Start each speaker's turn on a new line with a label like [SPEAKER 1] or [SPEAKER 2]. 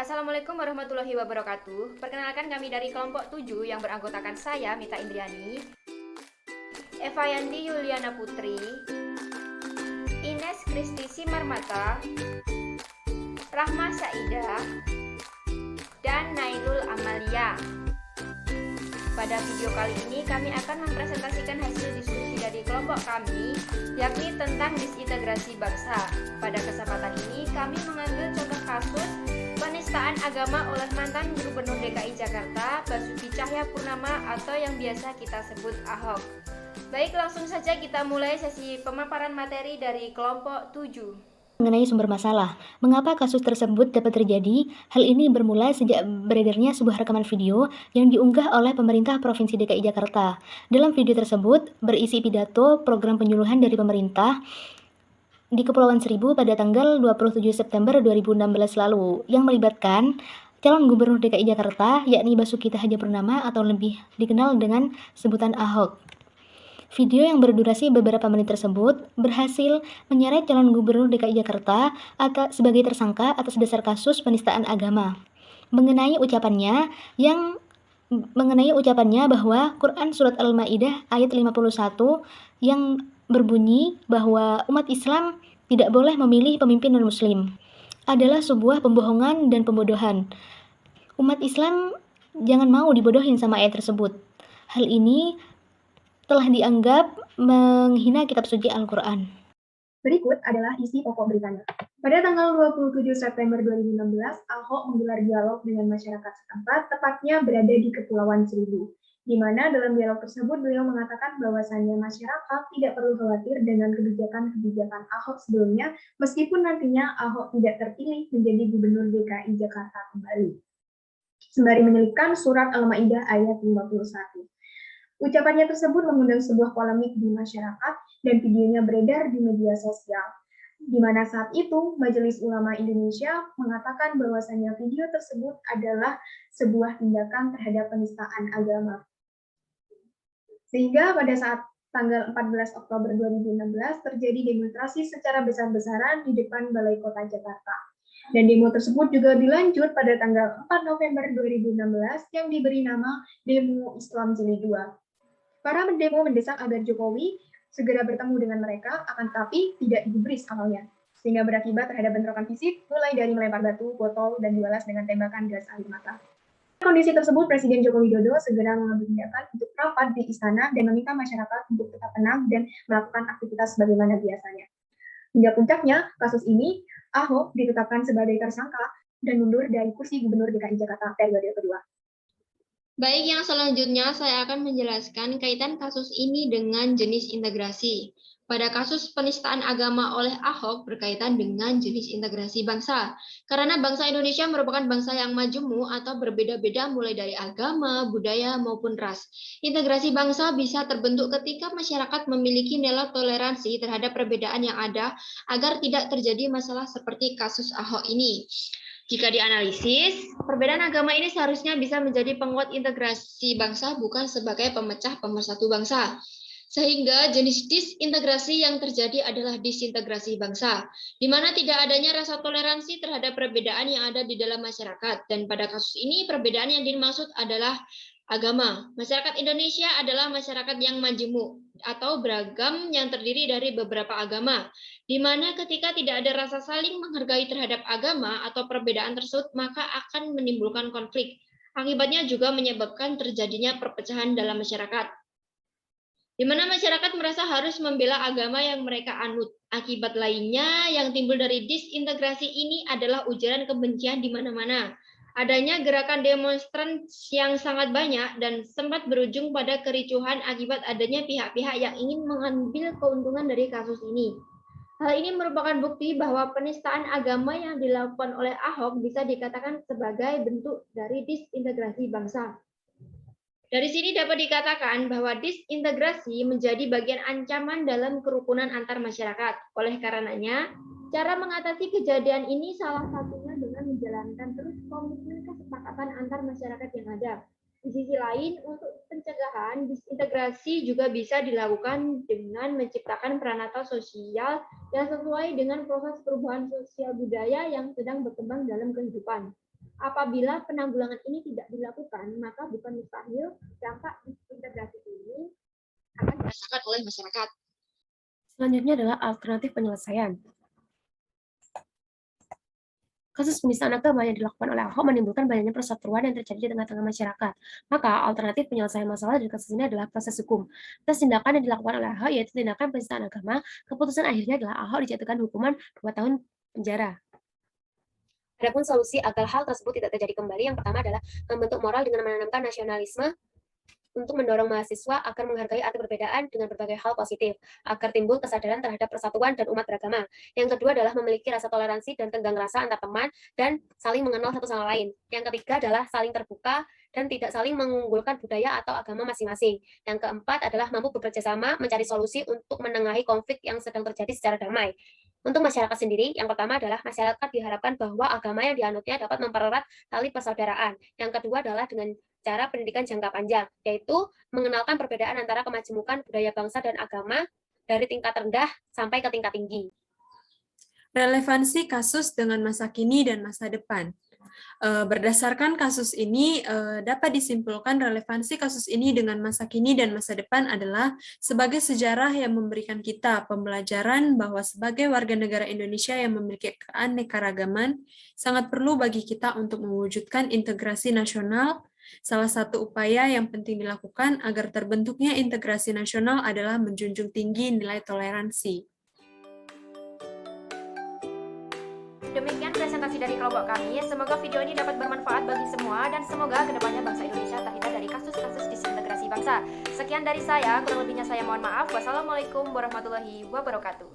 [SPEAKER 1] Assalamualaikum warahmatullahi wabarakatuh. Perkenalkan kami dari kelompok 7 yang beranggotakan saya, Mita Indriani, Eva Yandi Yuliana Putri, Ines Kristi Simarmata, Rahma Saidah, dan Nailul Amalia. Pada video kali ini kami akan mempresentasikan hasil diskusi dari kelompok kami, yakni tentang disintegrasi bangsa. Pada kesempatan ini kami mengambil contoh kasus penistaan agama oleh mantan Gubernur DKI Jakarta, Basuki Cahayapurnama atau yang biasa kita sebut Ahok. Baik, langsung saja kita mulai sesi pemaparan materi dari kelompok 7.
[SPEAKER 2] Mengenai sumber masalah. Mengapa kasus tersebut dapat terjadi? Hal ini bermula sejak beredarnya sebuah rekaman video yang diunggah oleh pemerintah Provinsi DKI Jakarta. Dalam video tersebut berisi pidato program penyuluhan dari pemerintah di Kepulauan Seribu pada tanggal 27 September 2016 lalu yang melibatkan calon gubernur DKI Jakarta yakni Basuki Cahayapurnama atau lebih dikenal dengan sebutan Ahok. Video yang berdurasi beberapa menit tersebut berhasil menyeret calon gubernur DKI Jakarta sebagai tersangka atas dasar kasus penistaan agama. Mengenai ucapannya bahwa Quran Surat Al-Maidah ayat 51 yang berbunyi bahwa umat Islam tidak boleh memilih pemimpin non-muslim adalah sebuah pembohongan dan pembodohan. Umat Islam jangan mau dibodohin sama ayat tersebut. Hal ini telah dianggap menghina kitab suci Al-Quran.
[SPEAKER 3] Berikut adalah isi pokok beritanya. Pada tanggal 27 September 2016, Ahok menggelar dialog dengan masyarakat setempat, tepatnya berada di Kepulauan Seribu, di mana dalam dialog tersebut beliau mengatakan bahwasannya masyarakat tidak perlu khawatir dengan kebijakan-kebijakan Ahok sebelumnya, meskipun nantinya Ahok tidak terpilih menjadi Gubernur DKI Jakarta kembali. Sembari menyelipkan surat Al-Maidah ayat 51. Ucapannya tersebut mengundang sebuah polemik di masyarakat dan videonya beredar di media sosial. Di mana saat itu Majelis Ulama Indonesia mengatakan bahwasannya video tersebut adalah sebuah tindakan terhadap penistaan agama. Sehingga pada saat tanggal 14 Oktober 2016 terjadi demonstrasi secara besar-besaran di depan Balai Kota Jakarta. Dan demo tersebut juga dilanjut pada tanggal 4 November 2016 yang diberi nama Demo Islam Jilid 2. Para pendemo mendesak agar Jokowi segera bertemu dengan mereka, akan tetapi tidak digubris awalnya, sehingga berakibat terhadap bentrokan fisik, mulai dari melempar batu, botol, dan dibalas dengan tembakan gas air mata. Kondisi tersebut, Presiden Joko Widodo segera mengambil tindakan untuk rapat di istana dan meminta masyarakat untuk tetap tenang dan melakukan aktivitas sebagaimana biasanya. Hingga puncaknya, kasus ini, Ahok ditetapkan sebagai tersangka dan mundur dari kursi Gubernur DKI Jakarta periode kedua.
[SPEAKER 4] Baik, yang selanjutnya saya akan menjelaskan kaitan kasus ini dengan jenis integrasi. Pada kasus penistaan agama oleh Ahok berkaitan dengan jenis integrasi bangsa. Karena bangsa Indonesia merupakan bangsa yang majemuk atau berbeda-beda mulai dari agama, budaya, maupun ras. Integrasi bangsa bisa terbentuk ketika masyarakat memiliki nilai toleransi terhadap perbedaan yang ada agar tidak terjadi masalah seperti kasus Ahok ini. Jika dianalisis, perbedaan agama ini seharusnya bisa menjadi penguat integrasi bangsa, bukan sebagai pemecah pemersatu bangsa. Sehingga jenis disintegrasi yang terjadi adalah disintegrasi bangsa, di mana tidak adanya rasa toleransi terhadap perbedaan yang ada di dalam masyarakat. Dan pada kasus ini, perbedaan yang dimaksud adalah agama. Masyarakat Indonesia adalah masyarakat yang majemuk atau beragam yang terdiri dari beberapa agama, di mana ketika tidak ada rasa saling menghargai terhadap agama atau perbedaan tersebut, maka akan menimbulkan konflik. Akibatnya juga menyebabkan terjadinya perpecahan dalam masyarakat, di mana masyarakat merasa harus membela agama yang mereka anut. Akibat lainnya yang timbul dari disintegrasi ini adalah ujaran kebencian di mana-mana. Adanya gerakan demonstran yang sangat banyak dan sempat berujung pada kericuhan akibat adanya pihak-pihak yang ingin mengambil keuntungan dari kasus ini. Hal ini merupakan bukti bahwa penistaan agama yang dilakukan oleh Ahok bisa dikatakan sebagai bentuk dari disintegrasi bangsa. Dari sini dapat dikatakan bahwa disintegrasi menjadi bagian ancaman dalam kerukunan antar masyarakat. Oleh karenanya, cara mengatasi kejadian ini salah satunya dengan menjalankan terus komitmen kesepakatan antar masyarakat yang ada. Di sisi lain, untuk pencegahan, disintegrasi juga bisa dilakukan dengan menciptakan peranata sosial yang sesuai dengan proses perubahan sosial budaya yang sedang berkembang dalam kehidupan.
[SPEAKER 5] Apabila penanggulangan ini tidak dilakukan, maka bukan mustahil dampak integrasi ini
[SPEAKER 4] akan dirasakan oleh masyarakat.
[SPEAKER 6] Selanjutnya adalah alternatif penyelesaian. Kasus penistaan agama yang dilakukan oleh Ahok menimbulkan banyaknya perseteruan yang terjadi di tengah-tengah masyarakat. Maka, alternatif penyelesaian masalah dari kasus ini adalah proses hukum. Atas tindakan yang dilakukan oleh Ahok, yaitu tindakan penistaan agama, keputusan akhirnya adalah Ahok dijatuhkan hukuman 2 tahun penjara. Adapun solusi agar hal tersebut tidak terjadi kembali, yang pertama adalah membentuk moral dengan menanamkan nasionalisme untuk mendorong mahasiswa agar menghargai arti perbedaan dengan berbagai hal positif, agar timbul kesadaran terhadap persatuan dan umat beragama. Yang kedua adalah memiliki rasa toleransi dan tenggang rasa antar teman dan saling mengenal satu sama lain. Yang ketiga adalah saling terbuka dan tidak saling mengunggulkan budaya atau agama masing-masing. Yang keempat adalah mampu bekerja sama mencari solusi untuk menengahi konflik yang sedang terjadi secara damai. Untuk masyarakat sendiri, yang pertama adalah masyarakat diharapkan bahwa agama yang dianutnya dapat mempererat tali persaudaraan. Yang kedua adalah dengan cara pendidikan jangka panjang, yaitu mengenalkan perbedaan antara kemajemukan budaya bangsa dan agama dari tingkat rendah sampai ke tingkat tinggi.
[SPEAKER 7] Relevansi kasus dengan masa kini dan masa depan. Berdasarkan kasus ini, dapat disimpulkan relevansi kasus ini dengan masa kini dan masa depan adalah sebagai sejarah yang memberikan kita pembelajaran bahwa sebagai warga negara Indonesia yang memiliki keanekaragaman, sangat perlu bagi kita untuk mewujudkan integrasi nasional. Salah satu upaya yang penting dilakukan agar terbentuknya integrasi nasional adalah menjunjung tinggi nilai toleransi.
[SPEAKER 1] Demikian presentasi dari kelompok kami. Semoga video ini dapat bermanfaat bagi semua dan semoga kedepannya bangsa Indonesia terhindar dari kasus-kasus disintegrasi bangsa. Sekian dari saya, kurang lebihnya saya mohon maaf. Wassalamualaikum warahmatullahi wabarakatuh.